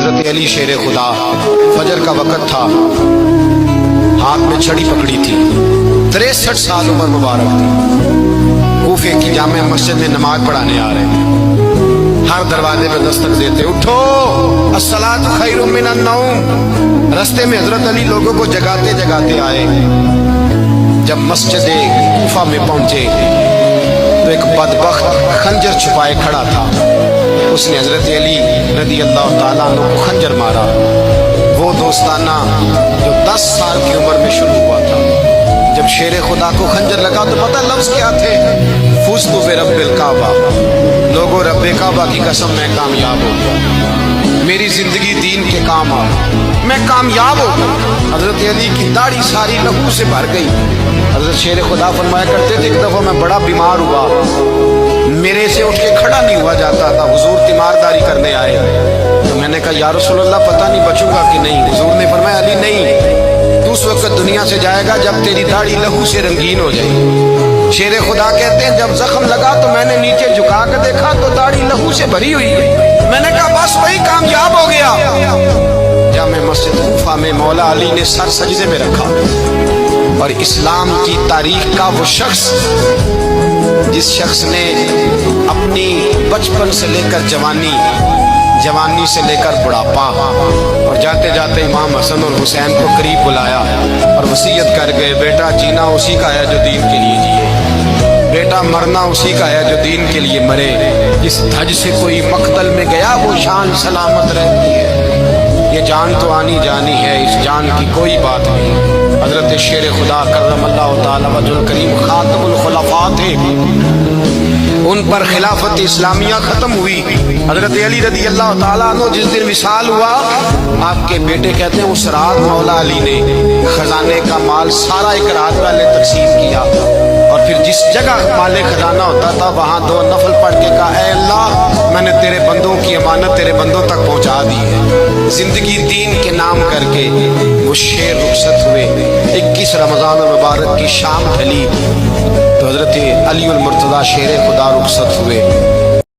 حضرت علی شیر خدا، فجر کا وقت تھا، ہاتھ میں چھڑی پکڑی تھی، 63 سال عمر مبارک تھی، کوفے کی جامع مسجد میں نماز پڑھانے آ رہے تھے، ہر دروازے میں دستک دیتے، اٹھو الصلاۃ خیر من النوم۔ رستے میں حضرت علی لوگوں کو جگاتے جگاتے آئے۔ جب مسجد کوفہ میں پہنچے تو ایک بدبخت خنجر چھپائے کھڑا تھا، اس نے حضرت علی رضی اللہ تعالیٰ عنہ کو خنجر مارا، وہ دوستانہ جو 10 سال کی عمر میں شروع ہوا تھا۔ جب شیر خدا کو خنجر لگا تو پتہ لفظ کیا تھے؟ فزت برب الکعبہ، لوگوں رب کعبہ کی قسم میں کامیاب ہو گیا، میری زندگی دین کے کام آ، میں کامیاب ہو گیا۔ حضرت علی کی داڑھی ساری لہو سے بھر گئی۔ حضرت شیر خدا فرمایا کرتے تھے، ایک دفعہ میں بڑا بیمار ہوا، میرے سے اٹھ کے کھڑا نہیں ہوا جاتا تھا، حضور تیمارداری کرنے آئے تو میں نے کہا یا رسول اللہ پتہ نہیں بچوں گا کہ نہیں۔ حضور نے فرمایا علی نہیں، تو اس وقت دنیا سے جائے گا جب تیری داڑھی لہو سے رنگین ہو جائے۔ شیر خدا کہتے ہیں جب زخم لگا تو میں نے نیچے جھکا کے دیکھا تو داڑھی لہو سے بھری ہوئی ہے، میں نے کہا بس وہی کامیاب ہو گیا۔ جامع مسجد کوفہ میں مولا علی نے سر سجدے میں رکھا، اور اسلام کی تاریخ کا وہ شخص جس شخص نے اپنی بچپن سے لے کر جوانی، جوانی سے لے کر بڑھاپا، اور جاتے جاتے امام حسن اور حسین کو قریب بلایا اور وصیت کر گئے، بیٹا جینا اسی کا ہے جو دین کے لیے جیے، بیٹا مرنا اسی کا ہے جو دین کے لیے مرے، جس دھج سے کوئی مقتل میں گیا وہ شان سلامت رہتی ہے، یہ جان تو آنی جانی ہے، اس جان کی کوئی بات نہیں۔ حضرت شیر خدا کرم اللہ تعالی وجہ الکریم خاتم الخلفاء تھے، ان پر خلافت اسلامیہ ختم ہوئی۔ حضرت علی رضی اللہ تعالیٰ عنہ جس دن وصال ہوا، آپ کے بیٹے کہتے ہیں اس رات مولا علی نے خزانے کا مال سارا ایک رات والے تقسیم کیا، اور پھر جس جگہ مال خزانہ ہوتا تھا وہاں 2 نفل پڑھ کے کہا اے اللہ میں نے تیرے بندوں کی امانت تیرے بندوں تک پہنچا دی ہے۔ زندگی دین کے نام کر کے وہ شیر رخصت ہوئے۔ 21 رمضان المبارک کی شام ڈھلی تو حضرت علی المرتضیٰ شیر خدا رخصت ہوئے۔